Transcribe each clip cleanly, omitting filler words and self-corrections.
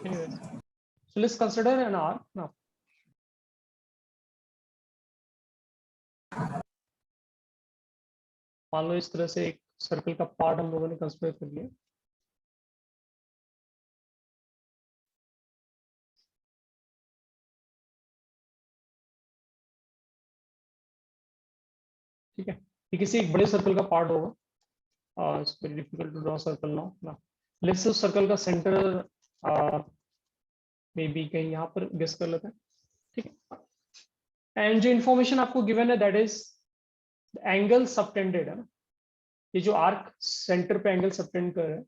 Anyways, so let's consider an arc now. मान लो इस तरह से एक सर्कल का पार्ट हम लोगों ने कंसिडर कर लिया। ठीक है, ये किसी एक बड़े सर्कल का पार्ट होगा। It's very difficult to draw circle now. Let's say उस सर्कल का सेंटर मे बी कहीं यहाँ पर गेस कर लेते हैं। ठीक है, एंड जो इंफॉर्मेशन आपको गिवन है दैट इज एंगल सबटेंडेड है ना, ये जो आर्क सेंटर पे एंगल सबटेंड कर रहा है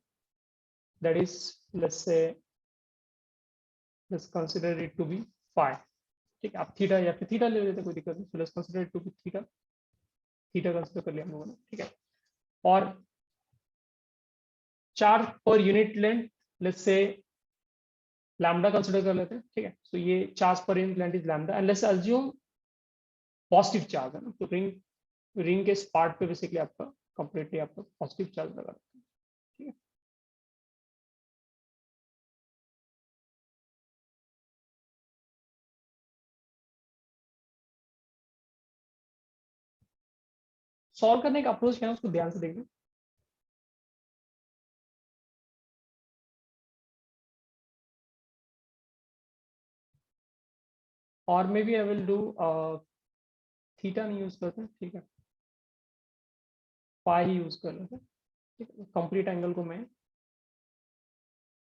that is let's consider it to be phi. ठीक है, आप थीटा या फिर थीटा ले लेते, कोई दिक्कत नहीं। Let's consider it to be theta, theta consider कर लिया हम लोगों ने। ठीक है, और चार्ज पर unit length let's say lambda consider कर लेते हैं। ठीक है, सो ये चार्ज पर unit length is lambda and let's assume positive charge है ना, तो रिंग के इस पार्ट पे बेसिकली आपका कंप्लीटली आपका पॉजिटिव चार्ज लगा रखा है। ठीक है, सॉल्व करने का अप्रोच क्या है उसको ध्यान से देखिए। और maybe I will do theta नहीं यूज करते। ठीक है, पाई ही यूज कर लेते हैं। ठीक है, कंप्लीट एंगल को मैं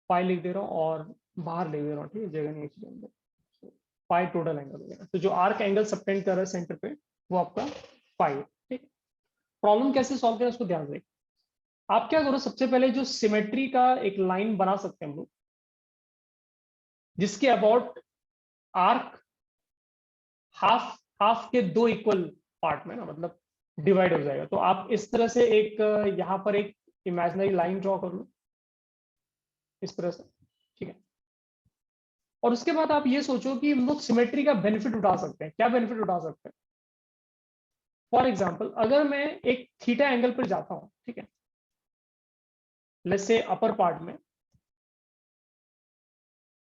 पाई लिख दे रहा हूँ और बाहर लिख दे रहा हूँ। ठीक है, जगह नहीं इसके अंदर। पाई टोटल एंगल हो गया। तो जो आर्क एंगल सबटेंड कर रहा है सेंटर पे वो आपका पाई है। ठीक है, प्रॉब्लम कैसे सॉल्व करें उसको ध्यान से। आप क्या करो, सबसे पहले जो सिमेट्री का एक लाइन बना सकते हैं हम लोग, जिसके अबाउट आर्क हाफ हाफ के दो इक्वल पार्ट में ना, मतलब डिवाइड हो जाएगा। तो आप इस तरह से एक यहाँ पर एक इमेजिनरी लाइन ड्रॉ कर लो इस तरह से। ठीक है, और उसके बाद आप ये सोचो कि हम लोग सिमेट्री का बेनिफिट उठा सकते हैं। क्या बेनिफिट उठा सकते हैं? फॉर एग्जाम्पल, अगर मैं एक थीटा एंगल पर जाता हूं, ठीक है, लेट्स से अपर पार्ट में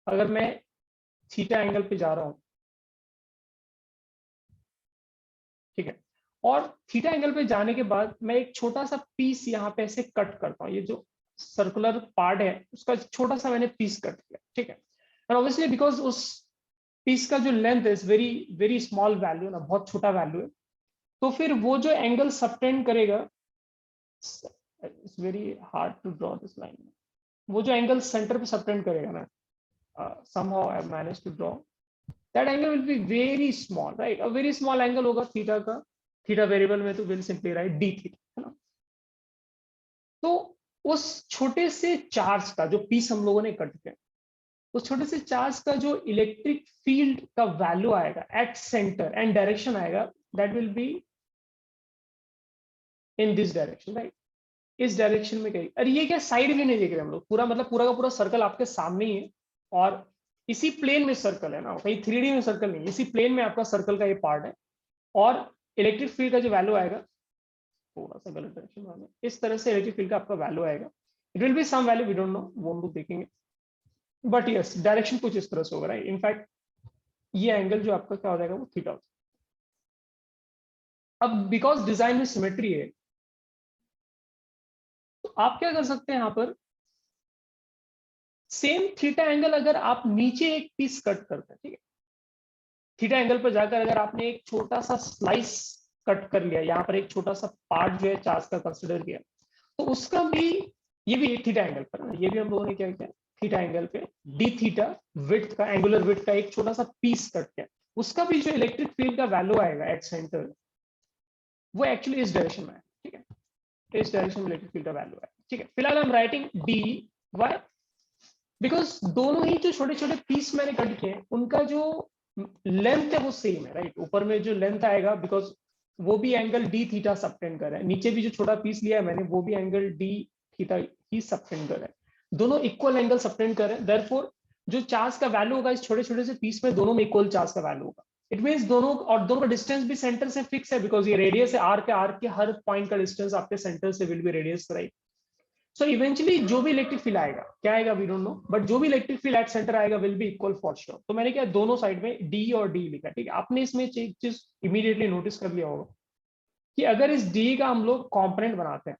अगर मैं थीटा एंगल पे जा रहा हूं, ठीक है, और थीटा एंगल पे जाने के बाद मैं एक छोटा सा पीस यहाँ पे ऐसे कट करता हूँ। ये जो सर्कुलर पार्ट है उसका छोटा सा मैंने पीस कट किया। ठीक है, और ऑब्वियसली बिकॉज उस पीस का जो लेंथ है वेरी वेरी स्मॉल वैल्यू ना, बहुत छोटा वैल्यू है, तो फिर वो जो एंगल सबटेंड करेगा, it's very hard to draw this line, वो जो एंगल सेंटर पे सबटेंड करेगा ना, somehow I managed to draw that angle will be very small, right? A very small angle होगा थीटा का, थीटा वेरिएबल में तो will simply write D theta, है ना। तो उस छोटे से चार्ज का जो पीस हम लोगों ने कट किया, उस छोटे से चार्ज का जो इलेक्ट्रिक फील्ड का वैल्यू आएगा एट सेंटर एंड डायरेक्शन आएगा, that will be in this direction, right. इस डायरेक्शन में कहीं, अरे ये क्या साइड भी नहीं देख रहे हम लोग, पूरा मतलब पूरा का पूरा सर्कल आपके सामने ही है और इसी प्लेन में सर्कल है ना, कहीं 3D में सर्कल नहीं, इसी प्लेन में आपका सर्कल का ये पार्ट है। और इलेक्ट्रिक फील्ड का जो वैल्यू आएगा, थोड़ा सा गलत डायरेक्शन में, इस तरह से इलेक्ट्रिक फील्ड का आपका वैल्यू आएगा। It will be some value, we don't know, वो हम लोग देखेंगे, बट यस डायरेक्शन कुछ इस तरह से होगा, राइट। इनफैक्ट ये एंगल जो आपका क्या हो जाएगा, वो थीटा। अब बिकॉज डिजाइन में सिमेट्री है, तो आप क्या कर सकते हैं यहाँ पर, सेम थीटा एंगल अगर आप नीचे एक पीस कट करते हैं, ठीक है, थीटा एंगल पर जाकर अगर आपने एक छोटा सा स्लाइस कट कर लिया, यहाँ पर एक छोटा सा पार्ट जो है चार्ज का कंसिडर किया, तो उसका भी, ये भी थीटा एंगल पर, ये भी हम लोगों ने क्या किया, थीटा एंगल पे डी थीटा विड्थ का, एंगुलर विड्थ का एक छोटा सा पीस कट किया, उसका भी जो इलेक्ट्रिक फील्ड का वैल्यू आएगा एट सेंटर, वो एक्चुअली इस डायरेक्शन में है। ठीक है, इस डायरेक्शन में इलेक्ट्रिक फील्ड का वैल्यू है। ठीक है, फिलहाल हम राइटिंग डी वाई, बिकॉज दोनों ही जो छोटे छोटे पीस मैंने कट किए उनका जो लेंथ है वो सेम है, राइट। ऊपर में जो लेंथ आएगा, बिकॉज वो भी एंगल डी थीटा सबटेंड कर रहा है, नीचे भी जो छोटा पीस लिया है मैंने वो भी एंगल डी थीटा ही सबटेंड कर रहा है, दोनों इक्वल एंगल सबटेंड कर रहे हैं। देयरफॉर जो चार्ज का वैल्यू होगा इस छोटे छोटे से पीस में, दोनों में इक्वल चार्ज का वैल्यू होगा। इट मीन्स दोनों, और दोनों का डिस्टेंस भी सेंटर से फिक्स है, बिकॉज ये रेडियस है, आर के हर पॉइंट का डिस्टेंस आपके सेंटर से will be radius, right. So eventually जो भी इलेक्ट्रिक फील्ड आएगा, क्या आएगा वी डोंट नो, बट जो भी इलेक्ट्रिक फील्ड एट सेंटर आएगा will be equal for sure. तो मैंने क्या दोनों साइड में डी और डी लिखा, ठीक है। आपने इसमें एक चीज इमीडिएटली नोटिस कर लिया होगा कि अगर इस डी का हम लोग कॉम्पोनेंट बनाते हैं,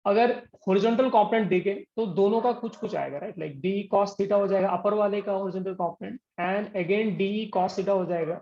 अगर हॉरिजॉन्टल कंपोनेंट देखें तो दोनों का कुछ कुछ आएगा, right. Like D cos theta हो जाएगा अपर वाले का horizontal component, and again D cos theta हो जाएगा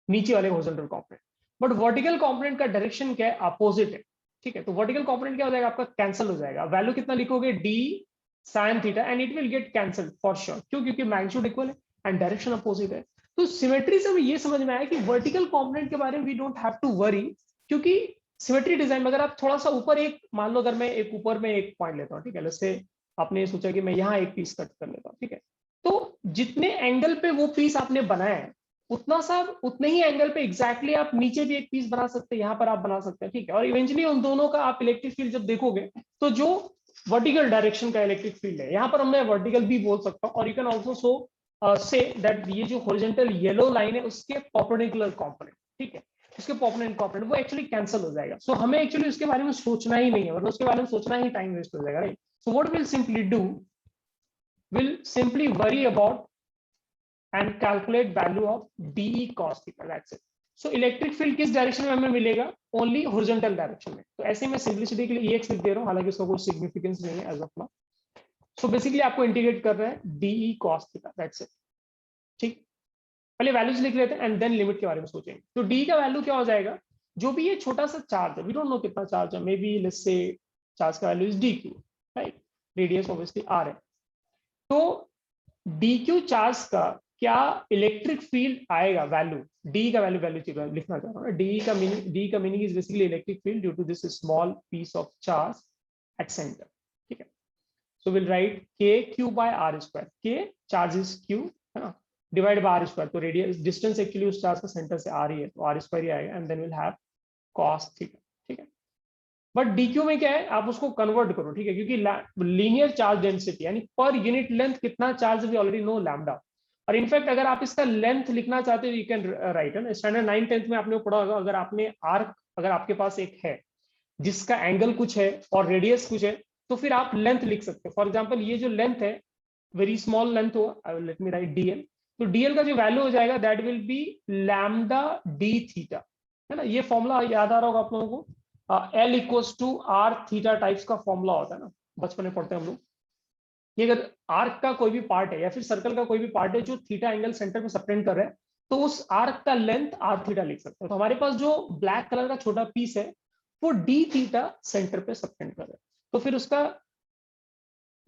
नीचे वाले horizontal component. But vertical component का डायरेक्शन क्या है, अपोजिट है, ठीक है। तो वर्टिकल कंपोनेंट क्या हो जाएगा आपका, कैंसिल हो जाएगा। वैल्यू कितना लिखोगे, D sine theta, and it will get cancel for sure. क्यों, क्योंकि मैग्नीट्यूड इक्वल है एंड डायरेक्शन अपोजिट है। तो सिमेट्री से हमें ये समझ में आया कि वर्टिकल कंपोनेंट के बारे में we don't have to worry, क्योंकि सिमेट्री डिजाइन में अगर आप थोड़ा सा ऊपर एक, मान लो अगर मैं एक ऊपर में एक पॉइंट लेता हूँ, ठीक है, जैसे आपने सोचा कि मैं यहाँ एक पीस कट कर लेता हूँ, ठीक है, तो जितने एंगल पे वो पीस आपने बनाया है उतना सा उतने ही एंगल पे एग्जैक्टली आप नीचे भी एक पीस बना सकते हैं, यहाँ पर आप बना सकते हैं, ठीक है। और इवेंचुअली उन दोनों का आप इलेक्ट्रिक फील्ड जब देखोगे तो जो वर्टिकल डायरेक्शन का इलेक्ट्रिक फील्ड है, यहाँ पर हमने वर्टिकल भी बोल सकता हूँ, और you can also so say that ये जो हॉरिजॉन्टल येलो लाइन है उसके परपेंडिकुलर कंपोनेंट, ठीक है, उसके कंपोनेंट वो एक्चुअली कैंसिल हो जाएगा। सो हमें एक्चुअली उसके बारे में सोचना ही नहीं है, और उसके बारे में सोचना ही टाइम वेस्ट हो जाएगा, right. So what will simply do, will simply worry about and calculate value of DE cos theta, that's it. So electric field किस डायरेक्शन में हमें मिलेगा, ओनली हॉरिजॉन्टल डायरेक्शन में। तो ऐसे मैं सिंपलिसिटी के लिए EX लिख दे रहा हूँ, हालांकि इसका कोई सिग्निफिकेंस नहीं है as of now. So basically आपको इंटीग्रेट कर रहे हैं DE cos theta, that's it, ठीक। पहले वैल्यूज लिख लेते हैं एंड देन लिमिट के बारे में सोचेंगे। तो D का वैल्यू क्या हो जाएगा, जो भी ये छोटा सा चार्ज है, वी डोंट नो कितना चार्ज है, maybe let's say charge का value is DQ, right, radius obviously R है। तो DQ चार्ज का क्या इलेक्ट्रिक फील्ड आएगा, वैल्यू डी का वैल्यू लिखना चाह रहा हूँ। डी का meaning is basically electric field due to this small piece of charge at centre, ठीक है। So will write K Q by R square, के चार्ज इज क्यू है ना, डिवाइड बाय आर स्क्वायर। तो रेडियस डिस्टेंस एक्चुअली उस charge का centre से R ही है, तो आर स्क्वायर ही आएगा, and then will have cos theta, ठीक है। बट डीक्यू में क्या है, आप उसको कन्वर्ट करो, ठीक है, क्योंकि लीनियर चार्ज डेंसिटी यानी पर यूनिट लेंथ कितना charge, we already know lambda. और इनफैक्ट अगर आप इसका लेंथ लिखना चाहते हो, यू कैन राइट है ना, स्टैंडर्ड 9th 10th में आपने पढ़ा होगा, अगर आपने आर्क, अगर आपके पास एक है जिसका एंगल कुछ है और रेडियस कुछ है, तो फिर आप लेंथ लिख सकते हो। फॉर एग्जांपल ये जो लेंथ है वेरी स्मॉल लेंथ हो, लेट मी राइट डीएल। तो डीएल का जो वैल्यू हो जाएगा that will be lambda D theta, है ना। ये फॉर्मूला याद आ रहा होगा आप लोगों को, L equals to R theta types का फॉर्मूला होता है ना, बचपन में पढ़ते हैं हम लोग। ये अगर आर्क का कोई भी पार्ट है या फिर सर्कल का कोई भी पार्ट है जो थीटा एंगल सेंटर में सबटेंड कर रहा है, तो उस आर्क का लेंथ आर थीटा लिख सकते हैं। तो हमारे पास जो ब्लैक कलर का छोटा पीस है वो डी थीटा सेंटर पे सबटेंड कर रहा है, तो फिर उसका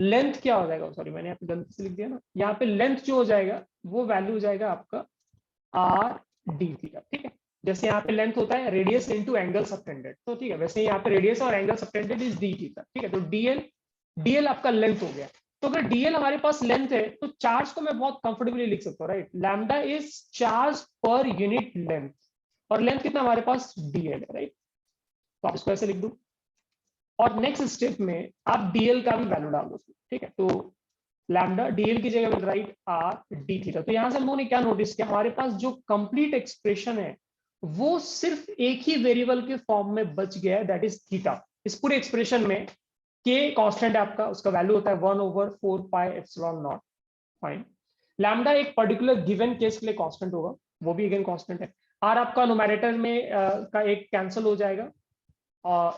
लेंथ क्या हो जाएगा, सॉरी मैंने यहाँ पे गलती से लिख दिया ना, यहाँ पे लेंथ जो हो जाएगा वो वैल्यू हो जाएगा आपका आर डी थीटा, ठीक है। जैसे यहाँ पे लेंथ होता है रेडियस इनटू एंगल सबटेंडेड, तो ठीक है, वैसे यहाँ पे रेडियस और angle subtended is D theta, ठीक है। तो डीएल आपका लेंथ हो गया। तो अगर डीएल हमारे पास लेंथ है तो चार्ज को मैं बहुत कंफर्टेबली लिख सकता हूँ, राइट। लैम्डा इज चार्ज पर यूनिट लेंथ, और लेंथ कितना हमारे पास डीएल है, राइट। तो आप इसको ऐसे लिख दो, और नेक्स्ट स्टेप में आप डीएल का भी वैल्यू डाल दो, ठीक है। तो लैम्डा डीएल की जगह will write R D theta. तो यहां से हम लोगों ने क्या नोटिस किया, हमारे पास जो कंप्लीट एक्सप्रेशन है वो सिर्फ एक ही वेरिएबल के फॉर्म में बच गया है, दैट इज थीटा। इस पूरे एक्सप्रेशन में के कांस्टेंट है आपका, उसका वैल्यू होता है 1/4 pi epsilon not, fine. Lambda एक पर्टिकुलर गिवन केस के लिए कांस्टेंट होगा, वो भी अगेन कांस्टेंट है। आर आपका न्यूमैरेटर में का एक कैंसिल हो जाएगा,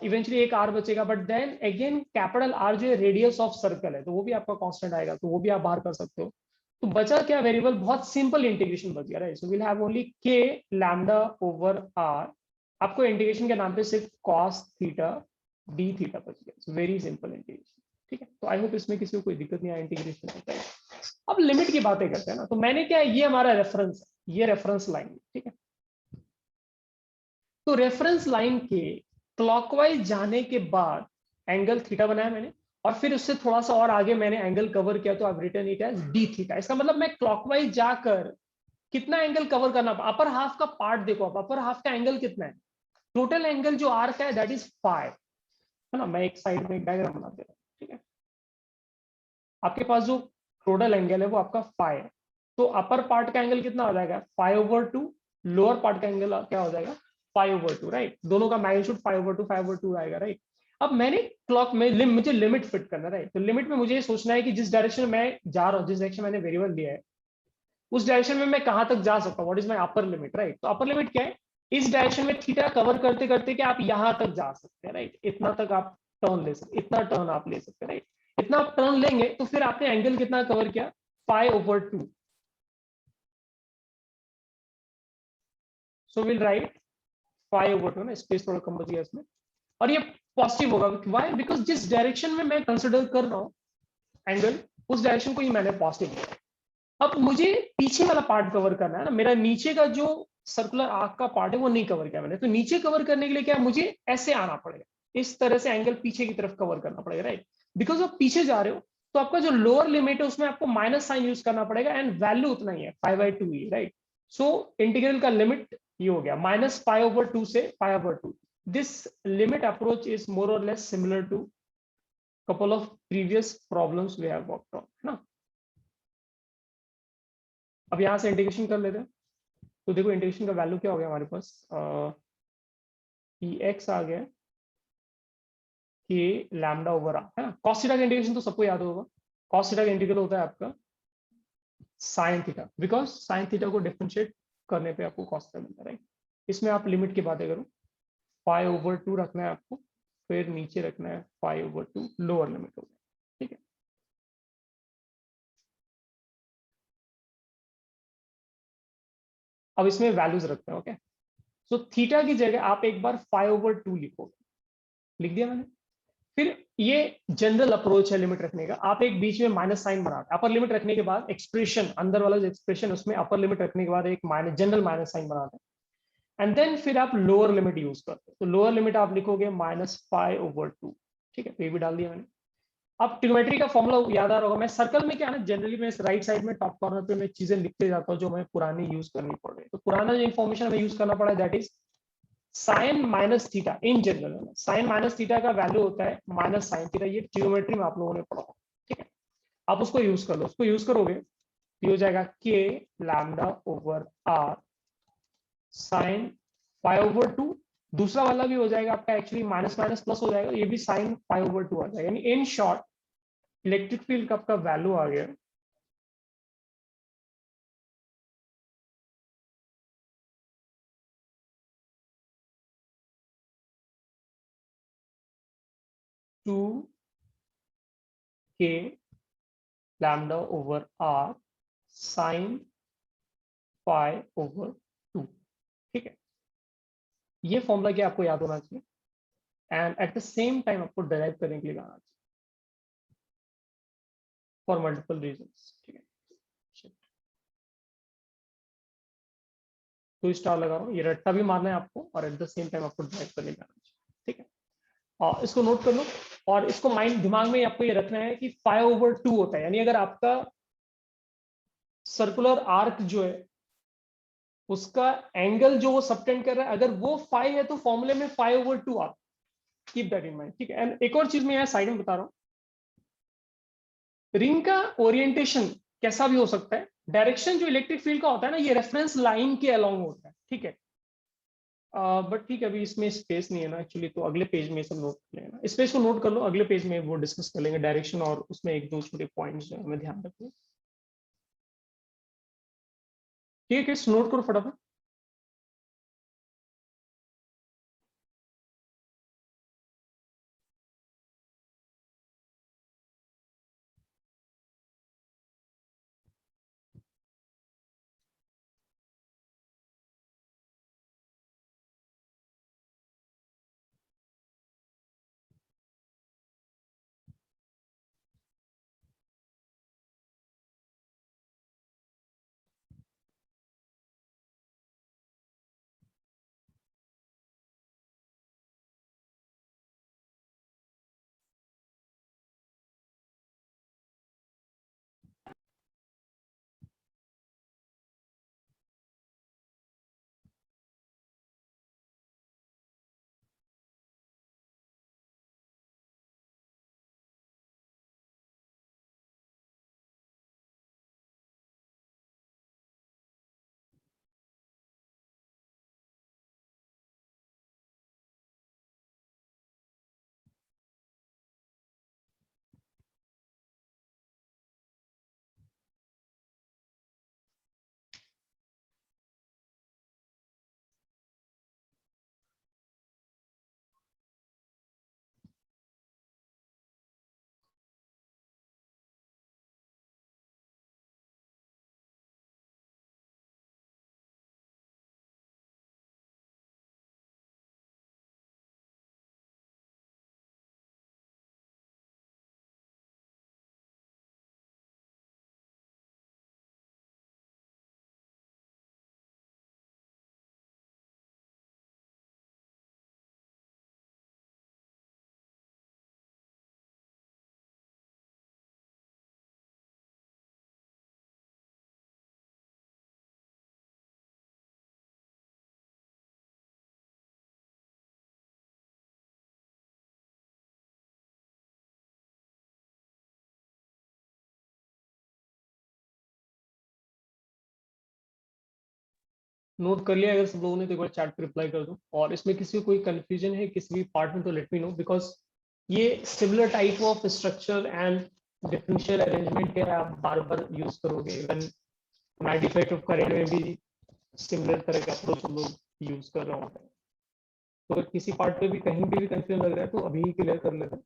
इवेंचुअली एक आर बचेगा, but then again capital R जो है रेडियस ऑफ सर्कल है, तो वो भी आपका कांस्टेंट आएगा, तो वो भी आप बाहर कर सकते हो। तो बचा क्या वेरिएबल, बहुत सिंपल इंटीग्रेशन बच गया, right. So will have only के लैम्डा ओवर आर, आपको इंटीग्रेशन के नाम पे सिर्फ कॉस थीटा डी थीटा बच गया। सो वेरी सिंपल इंटीग्रेशन, ठीक है। तो आई होप इसमें किसी को कोई दिक्कत नहीं आया इंटीग्रेशन होता है। अब लिमिट की बातें करते हैं ना, तो मैंने क्या, ये हमारा रेफरेंस है, ये रेफरेंस लाइन, ठीक है। तो रेफरेंस लाइन के क्लॉकवाइज जाने के बाद एंगल थीटा बनाया मैंने, और फिर उससे थोड़ा सा और आगे मैंने एंगल कवर किया, तो आप return it as d theta. इसका मतलब मैं क्लॉकवाइज जाकर कितना एंगल कवर करना, अपर हाफ का पार्ट देखो आप, अपर हाफ का एंगल कितना है, टोटल एंगल जो आर्क है दैट इज 5, है ना। मैं एक साइड में एक डायग्राम बना दे रहा हूँ, ठीक है। आपके पास जो टोटल एंगल है वो आपका 5 है, तो अपर पार्ट का एंगल कितना हो जाएगा 5/2, लोअर पार्ट का एंगल क्या हो जाएगा 5/2, राइट। दोनों का मैग्नीट्यूड 5/2 आएगा, राइट। अब मैंने क्लॉक में मुझे लिमिट फिट करना, राइट। तो लिमिट में मुझे ये सोचना है कि जिस डायरेक्शन में मैं जा रहा हूँ, जिस डायरेक्शन मैंने वेरिएबल लिया है, उस डायरेक्शन में मैं कहां तक जा सकता हूँ, what is my upper limit, right. तो अपर लिमिट क्या है, इस डायरेक्शन में थीटा कवर करते करते क्या आप यहां तक जा सकते हैं, राइट। इतना तक आप टर्न ले सकते, इतना टर्न आप ले सकते हैं, राइट। इतना आप टर्न लेंगे तो फिर आपने एंगल कितना कवर किया, 5/2। सो विल राइट 5/2 ना, स्पेस थोड़ा कम बच गया इसमें। और ये पॉजिटिव होगा, व्हाई, बिकॉज जिस डायरेक्शन में मैं कंसिडर कर रहा हूँ एंगल, उस डायरेक्शन को ही मैंने पॉजिटिव लिया। अब मुझे पीछे वाला पार्ट कवर करना है ना, मेरा नीचे का जो सर्कुलर आर्क का पार्ट है वो नहीं कवर किया मैंने। तो नीचे कवर करने के लिए क्या, मुझे ऐसे आना पड़ेगा, इस तरह से एंगल पीछे की तरफ कवर करना पड़ेगा, राइट। बिकॉज आप पीछे जा रहे हो तो आपका जो लोअर लिमिट है उसमें आपको माइनस साइन यूज करना पड़ेगा, एंड वैल्यू उतना ही है 5/2 ही, राइट। सो इंटीग्रल का लिमिट ये हो गया -π/2 से π/2। This limit approach is more or less similar to couple of previous problems we have worked on, है ना। अब यहां से इंटीग्रेशन कर लेते हैं। तो देखो इंटीग्रेशन का वैल्यू क्या हो गया हमारे पास, एक्स आ गया कि लैम्डा ओवर आर, है ना। कॉस थीटा का इंटीग्रेशन तो सबको याद होगा। कॉस थीटा का इंटीग्रल होता है आपका sine theta, because sine theta को डिफरेंशिएट करने पे आपको कॉस थीटा मिलता है, राइट। इसमें आप लिमिट की बातें करो, 5/2 रखना है आपको, फिर नीचे रखना है 5/2 लोअर लिमिट होगा, ठीक है। अब इसमें वैल्यूज रखते हैं, ओके। सो थीटा की जगह आप एक बार 5/2 लिखोगे, लिख दिया मैंने। फिर ये जनरल अप्रोच है लिमिट रखने का, आप एक बीच में माइनस साइन बनाते हैं। अपर लिमिट रखने के बाद एक्सप्रेशन, अंदर वाला जो एक्सप्रेशन उसमें अपर लिमिट रखने के बाद एक माइनस, जनरल माइनस साइन बनाते हैं, एंड देन फिर आप लोअर लिमिट यूज करते हैं। तो लोअर लिमिट आप लिखोगे -π/2, ठीक है। तो ये भी डाल दिया मैंने। अब ट्रिग्नोमेट्री का फॉर्मूला याद आ रहा होगा। मैं सर्कल में क्या ना, जनरली मैं राइट साइड में टॉप कॉर्नर पे मैं चीजें लिखते जाता हूँ जो मैं पुरानी यूज करनी पड़ रही है। तो पुराना जो इन्फॉर्मेशन हमें यूज करना पड़ा है that is sine minus theta. In general sine minus theta का वैल्यू होता है माइनस साइन थीटा। ये ट्रिग्नोमेट्री में आप लोगों ने पढ़ा, ठीक है। आप उसको यूज कर लो, उसको यूज करोगे ये हो जाएगा के लैम्डा ओवर आर साइन 5/2। दूसरा वाला भी हो जाएगा आपका, एक्चुअली माइनस माइनस प्लस हो जाएगा, ये भी साइन 5/2 आ जाएगा। यानी इन शॉर्ट इलेक्ट्रिक फील्ड का आपका वैल्यू आ गया 2 के लैम्डा ओवर आर साइन 5/2, ठीक है। ये फॉर्मूला क्या आपको याद होना चाहिए, and at the same time आपको डिराइव करने के लिए आना चाहिए फॉर मल्टीपल रीजंस, ठीक है। तो स्टार लगा रहा हूँ, ये रट्टा भी मारना है आपको और एट द सेम टाइम आपको डिराइव करने के लिए आना चाहिए, ठीक है। और इसको नोट कर लो, और इसको माइंड दिमाग में आपको ये रखना है कि 5/2 होता है। यानी अगर आपका सर्कुलर आर्क जो है उसका एंगल जो वो सबटेंड कर रहा है, अगर वो 5 है तो फॉर्मूले में 5/2 आता। कीप दैट इन माइंड, ठीक है। एंड एक और चीज मैं यहाँ साइड में बता रहा हूँ, रिंग का ओरिएंटेशन कैसा भी हो सकता है। डायरेक्शन जो इलेक्ट्रिक फील्ड का होता है ना, ये रेफरेंस लाइन के अलोंग होता है, ठीक है। बट ठीक है, अभी इसमें स्पेस नहीं है ना एक्चुअली, तो अगले पेज में सब नोट कर लेना। स्पेस को नोट कर लो, अगले पेज में वो डिस्कस कर लेंगे डायरेक्शन, और उसमें एक दो छोटे पॉइंट्स जो हमें ध्यान रखना है। ठीक है किस, नोट करो फटाफट। नोट कर लिया अगर सब लोगों ने तो एक बार चैट पे रिप्लाई कर दो, और इसमें किसी को कोई कंफ्यूजन है किसी भी पार्ट में तो लेट मी नो, बिकॉज ये similar type of structure and differential arrangement है, आप बार बार यूज करोगे। इवन मैट इफेक्ट करेंट में भी सिमिलर तरह का अप्रोच हम लोग यूज कर रहे होते हैं। तो अगर किसी पार्ट पे भी कहीं पे भी कंफ्यूजन लग रहा है तो अभी ही क्लियर कर लेते हैं,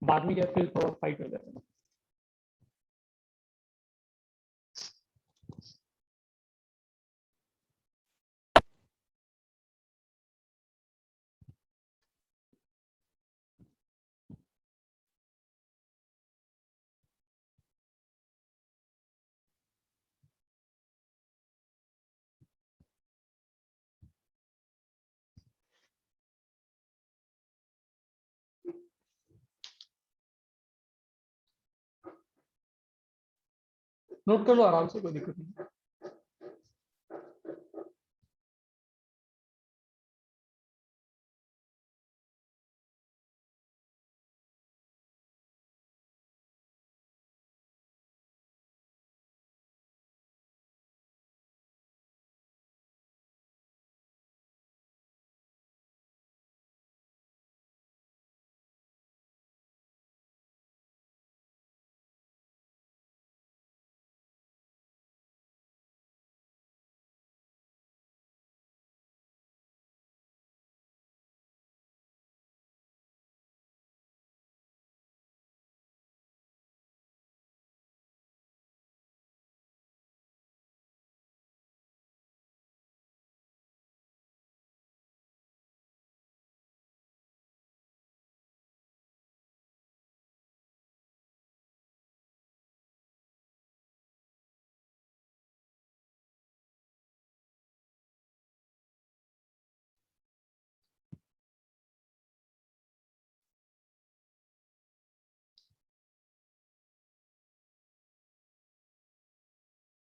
बाद में क्या फिर थोड़ा फाइट हो जाएगा। नोट कर लो आराम से, कोई दिक्कत नहीं।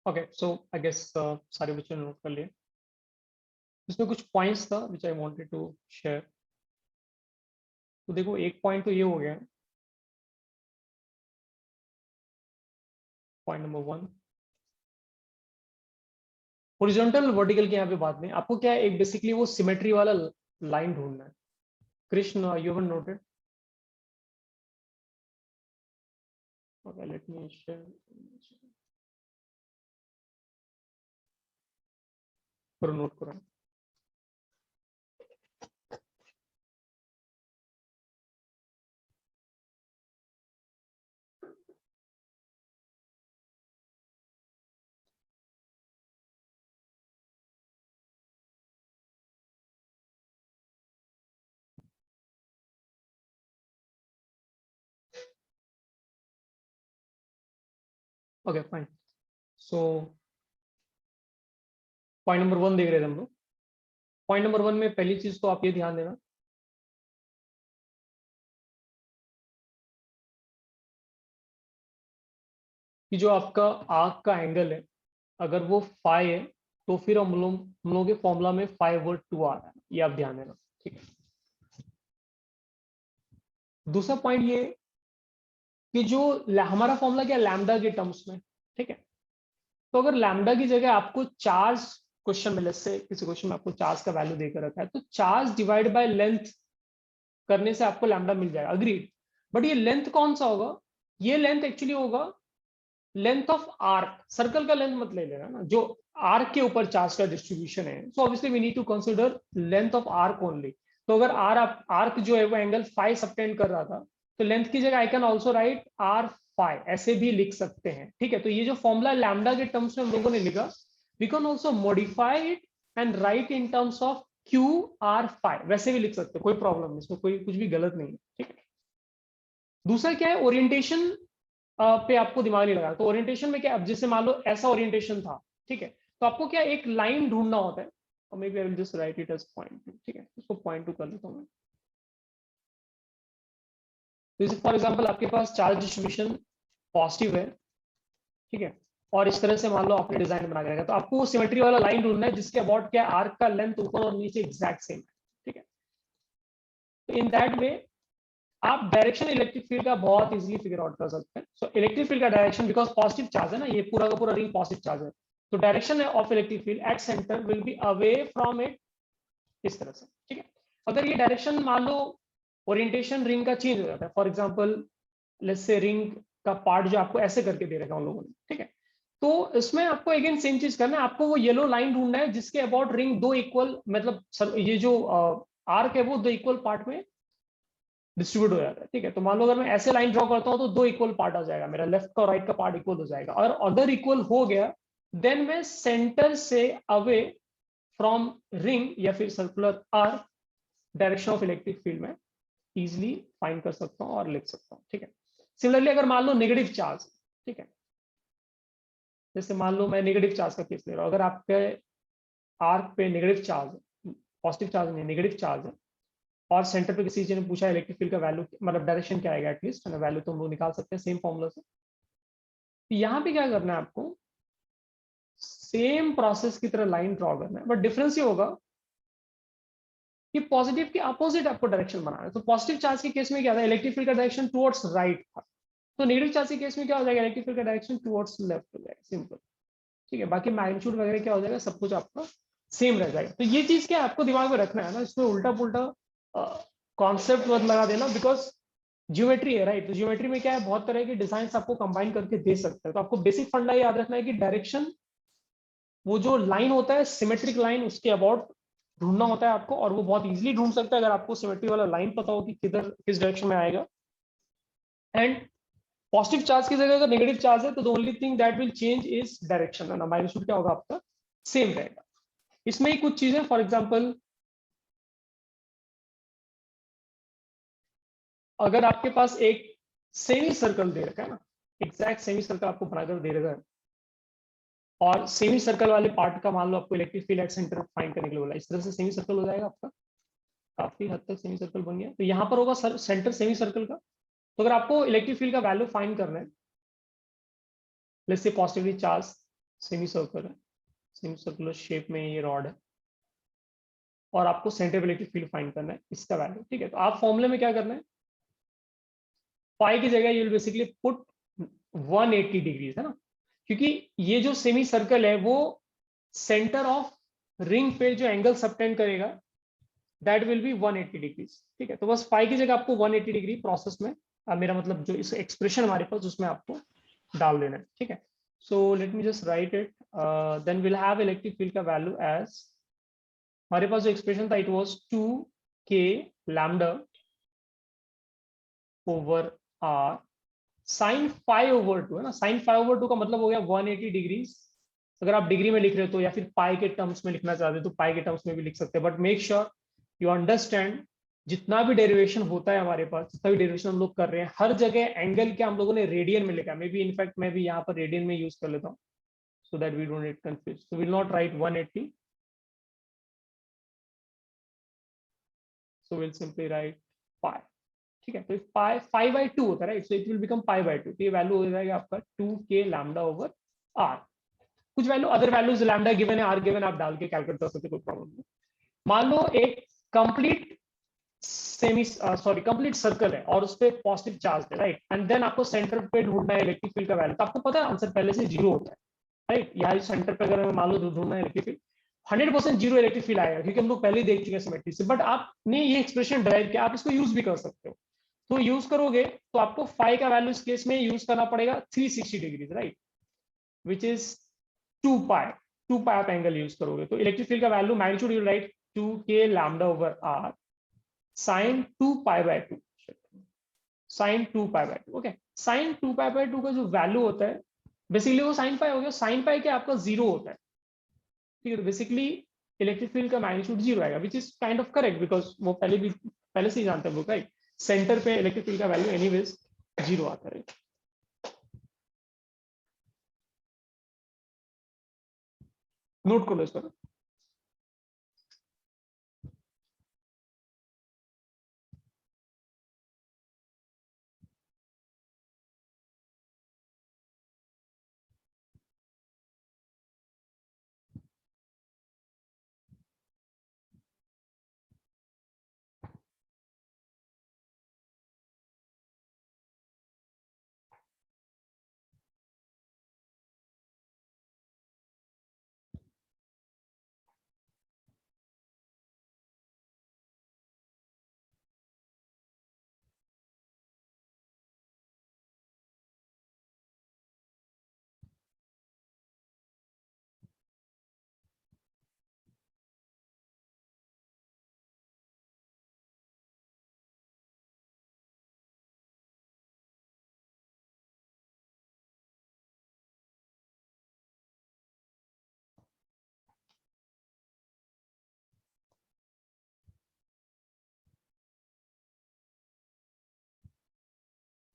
ओके, सो आई गेस सारे बच्चों ने नोट कर लिए। इसमें कुछ पॉइंट्स था विच आई वांटेड टू शेयर। तो देखो, एक पॉइंट तो ये हो गया, पॉइंट नंबर 1, हॉरिजॉन्टल वर्टिकल के यहाँ पे बात नहीं, आपको क्या है, एक बेसिकली वो सिमेट्री वाला लाइन ढूंढना है। Krishna, you have noted? Okay, let me share. करो, नोट करो। Okay fine. So point number 1 देख रहे थे हम लोग। पॉइंट नंबर 1 में पहली चीज तो आप ये ध्यान देना कि जो आपका आर्क का एंगल है, अगर वो फाई है तो फिर हम लोगों के फॉर्मूला में 5/2 आ रहा है, ये आप ध्यान देना। ठीक है। दूसरा पॉइंट ये कि जो हमारा फॉर्मूला क्या, लैम्डा के टर्म्स में। ठीक है। तो अगर लैम्डा की जगह आपको चार्ज क्वेश्चन में, से किसी क्वेश्चन में आपको चार्ज का वैल्यू देकर रखा है, तो चार्ज डिवाइड बाय लेंथ करने से आपको लैम्डा मिल जाएगा, अग्रीड। बट ये लेंथ कौन सा होगा, ये लेंथ एक्चुअली होगा लेंथ ऑफ आर्क। सर्कल का लेंथ मत ले लेना ना, जो आर्क के ऊपर चार्ज का डिस्ट्रीब्यूशन है। So obviously we need to consider length of arc only. तो अगर आर्क जो है वो एंगल फाई सबटेंड कर रहा था, तो लेंथ की जगह I can also write R phi, ऐसे भी लिख सकते हैं। ठीक है। तो ये जो फॉर्मूला लैम्डा के टर्म्स में हम लोगों ने लिखा, we can also modify it and write in terms of Q R phi, वैसे भी लिख सकते हैं, कोई प्रॉब्लम नहीं, इसमें कोई कुछ भी गलत नहीं है। ठीक है। दूसरा क्या है, ओरिएंटेशन पे आपको दिमाग नहीं लगाना। तो ओरिएंटेशन में क्या, अब जैसे मान लो ऐसा ओरिएंटेशन था, ठीक है, तो आपको क्या एक लाइन ढूंढना होता है, और maybe I will just write it as point 2। ठीक है, इसको पॉइंट 2 कर लेता हूं मैं। जैसे फॉर एग्जांपल आपके पास चार्ज डिस्ट्रीब्यूशन पॉजिटिव है, ठीक है, और इस तरह से मान लो आपने डिजाइन बना के रखा, तो आपको वो सिमेट्री वाला लाइन ढूंढना है जिसके अबाउट क्या आर्क का लेंथ ऊपर और नीचे एग्जैक्ट सेम है। ठीक है। तो इन दैट वे आप डायरेक्शन इलेक्ट्रिक फील्ड का बहुत इजीली फिगर आउट कर सकते हैं। सो इलेक्ट्रिक फील्ड का डायरेक्शन, बिकॉज पॉजिटिव चार्ज है ना, ये पूरा का पूरा रिंग पॉजिटिव चार्ज है, तो direction of electric field at centre will be away from it, इस तरह से, ठीक है। अगर ये डायरेक्शन मान लो ओरिएंटेशन रिंग का चेंज हो जाता है, for example let's say ring का पार्ट जो आपको ऐसे करके दे रखा है उन लोगों ने, ठीक है, तो इसमें आपको अगेन सेम चीज करना है, आपको वो येलो लाइन ढूंढना है जिसके अबाउट रिंग दो इक्वल, मतलब ये जो आर्क है वो दो इक्वल पार्ट में डिस्ट्रीब्यूट हो जाता है, ठीक है। तो मान लो अगर मैं ऐसे लाइन ड्रॉ करता हूं तो दो इक्वल पार्ट आ जाएगा, मेरा लेफ्ट का और राइट का पार्ट इक्वल हो जाएगा, और अगर इक्वल हो गया देन मैं सेंटर से अवे फ्रॉम रिंग या फिर circular arc direction of electric field में इजिली फाइंड कर सकता हूँ और लिख सकता हूँ, ठीक है। सिमिलरली अगर मान लो नेगेटिव चार्ज, ठीक है, जैसे मान लो मैं नेगेटिव चार्ज का केस ले रहा हूँ, अगर आपके आर्क पे नेगेटिव चार्ज, पॉजिटिव चार्ज नहीं नेगेटिव चार्ज है, और सेंटर पे किसी चीज ने पूछा इलेक्ट्रिक फील्ड का वैल्यू मतलब डायरेक्शन क्या आएगा, एटलीस्ट वैल्यू तो हम लोग निकाल सकते हैं सेम फॉर्मूला से। तो यहाँ पे क्या करना है आपको, सेम प्रोसेस की तरह लाइन ड्रॉ करना है, बट डिफरेंस ये होगा कि पॉजिटिव के अपोजिट आपको डायरेक्शन बनाना है। तो पॉजिटिव चार्ज के केस में क्या था, इलेक्ट्रिक फील्ड का डायरेक्शन टुवर्ड्स राइट था, तो नेगेटिव चार्ज के केस में क्या हो जाएगा, इलेक्ट्रिक फील्ड का डायरेक्शन टुवर्ड्स लेफ्ट हो जाएगा, सिंपल, ठीक है। बाकी मैग्नीट्यूड वगैरह क्या हो जाएगा, सब कुछ आपका सेम रह जाएगा। तो ये चीज क्या आपको दिमाग में रखना है ना, इसमें उल्टा पुल्टा कॉन्सेप्ट मत लगा देना, बिकॉज ज्योमेट्री है, राइट। तो ज्योमेट्री में क्या है, बहुत तरह के डिजाइन आपको कंबाइन करके दे सकते हैं। तो आपको बेसिक फंडा याद रखना है कि डायरेक्शन, वो जो लाइन होता है सिमेट्रिक लाइन, उसके अबाउट ढूंढना होता है आपको, और वो बहुत इजीली ढूंढ सकता है अगर आपको सिमेट्री वाला लाइन पता हो कि किधर किस डायरेक्शन में आएगा। एंड पॉजिटिव चार्ज की जगह अगर नेगेटिव चार्ज है तो the only thing that will change is direction, है ना, मैग्नीट्यूड क्या होगा आपका सेम रहेगा। इसमें ही कुछ चीजें, फॉर एग्जाम्पल अगर आपके पास एक सेमी सर्कल दे रखा है ना, एग्जैक्ट सेमी सर्कल आपको बनाकर दे रखा है, और सेमी सर्कल वाले पार्ट का मान लो आपको electric field at centre find करने के लिए बोला, इस तरह से सेमी सर्कल हो जाएगा आपका, काफी हद तक सेमी सर्कल बन गया। तो यहाँ पर होगा सेंटर सेमी सर्कल का। तो अगर आपको इलेक्ट्रिक फील्ड का वैल्यू फाइंड करना है, let's say positively charge semi circle है, सेमी सर्कुलर शेप में ये रॉड है, और आपको सेंटर इलेक्ट्रिक फील्ड फाइंड करना है इसका वैल्यू, ठीक है। तो आप फॉर्मूले में क्या करना है, फाई की जगह you will basically put 180 degrees, है ना, क्योंकि ये जो सेमी सर्कल है वो सेंटर ऑफ रिंग पे जो एंगल सबटेंड करेगा दैट विल बी 180 डिग्रीज, ठीक है। तो बस फाई की जगह आपको 180 डिग्री प्रोसेस में मेरा मतलब जो इस एक्सप्रेशन हमारे पास उसमें आपको डाल देना है, ठीक है। So let me just write it, then will have electric field का वैल्यू एज, हमारे पास जो एक्सप्रेशन था it was 2k lambda over r sine 5/2 है ना, साइन 5/2 का मतलब हो गया 180 डिग्रीज। अगर आप डिग्री में लिख रहे हो तो, या फिर पाई के टर्म्स में लिखना चाहते हो तो पाई के टर्म्स में भी लिख सकते हैं, but make sure you understand जितना भी डेरिवेशन होता है हमारे पास, जितना भी डेरिवेशन हम लोग कर रहे हैं, हर जगह एंगल क्या हम लोगों ने रेडियन में लिखा है। मे बी इनफैक्ट मैं भी यहाँ पर रेडियन में यूज कर लेता हूँ, so that we don't get confused. So we will not write 180. So we'll simply write pi. ठीक है, तो पाई 5/2 होता है, right, so it will become pi/2। तो ये वैल्यू हो जाएगा आपका 2k लैम्डा ओवर r। कुछ value other values lambda given है, r गिवन, आप डाल के कैलकुलेट कर सकते, कोई प्रॉब्लम नहीं। मान लो एक complete semi sorry complete circle है और उस पर पॉजिटिव चार्ज है, राइट, एंड देन आपको सेंटर पे ढूंढना है इलेक्ट्रिक फील्ड का वैल्यू। तो आपको पता है आंसर पहले से जीरो होता है, राइट। यहाँ सेंटर पे अगर मान लो ढूंढना है electric field, 100% zero electric field आएगा, क्योंकि हम लोग पहले ही देख चुके हैं सिमेट्री से। बट आपने ये एक्सप्रेशन ड्राइव किया, आप इसको यूज भी कर सकते हो। तो यूज करोगे तो आपको फाई का वैल्यू इस केस में यूज करना पड़ेगा 360 degree, right, which is 2 pi. 2 pi आप एंगल यूज करोगे तो इलेक्ट्रिक फील्ड का value magnitude you write 2k lambda over r sine 2 पाई/2, साइन 2 पाई/2, ओके। साइन 2 पाई/2 का जो वैल्यू होता है बेसिकली वो साइन पाई हो गया। साइन पाई के आपका जीरो होता है, ठीक है। बेसिकली इलेक्ट्रिक फील्ड का मैग्नीट्यूड जीरो आएगा, which is kind of correct, because वो पहले से ही जानते हैं वो, राइट। सेंटर पे इलेक्ट्रिक फील्ड का वैल्यू एनीवेज जीरो आता है। नोट कर लो इसको।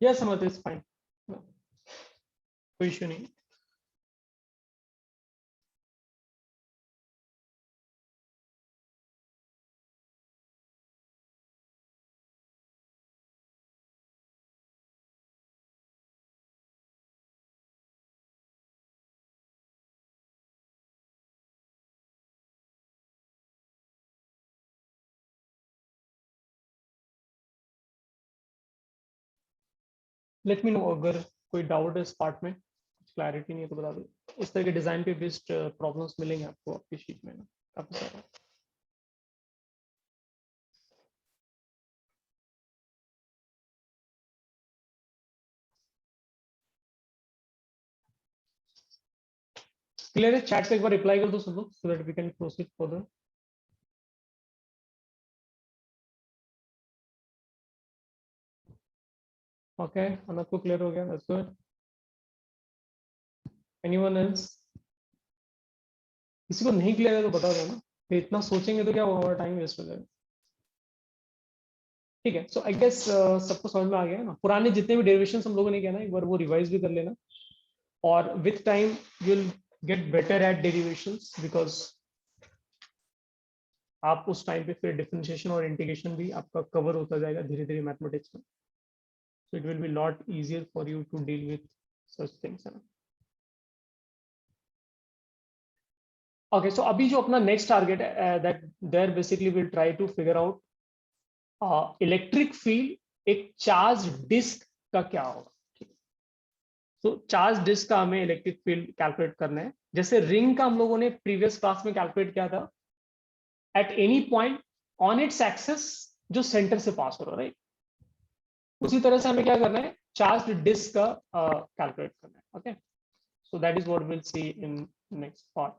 Yes, Samarth, is fine. कोई इश्यू नहीं. लेट मी नो अगर कोई डाउट है इस पार्ट में, क्लैरिटी नहीं है तो बता दो. इस तरह के डिजाइन पे बेस्ड प्रॉब्लम्स मिलेंगे आपको आपकी शीट में ना, काफी सारे. क्लियर है? चैट पे एक बार रिप्लाई कर दो सब लोग, so that we can proceed further. Okay, Anant को क्लियर हो गया, दैट्स गुड. Anyone else? किसी को नहीं क्लियर है तो बता दो ना, फिर इतना सोचेंगे तो क्या होगा, टाइम वेस्ट हो जाएगा. ठीक है, सो आई गेस सबको समझ में आ गया है ना. पुराने जितने भी डेरिवेशंस हम लोगों ने किया ना, एक बार वो रिवाइज भी कर लेना. और with time you will get better at derivations, because आप उस टाइम पे फिर डिफरेंशिएशन और इंटीग्रेशन भी आपका कवर होता जाएगा धीरे धीरे मैथमेटिक्स में. So it will be lot easier for you to deal with such things, है ना. ओके, सो अभी जो अपना नेक्स्ट टारगेट है, that there basically will try to figure out electric field एक चार्ज डिस्क का क्या होगा. तो चार्ज डिस्क का हमें इलेक्ट्रिक फील्ड कैलकुलेट करना है. जैसे रिंग का हम लोगों ने प्रीवियस क्लास में कैलकुलेट किया था, at any point on its axis जो सेंटर से पास हो रहा है, राइट. उसी तरह से हमें क्या करना है, चार्ज डिस्क का कैलकुलेट करना है. Okay, so that is what will see in next part.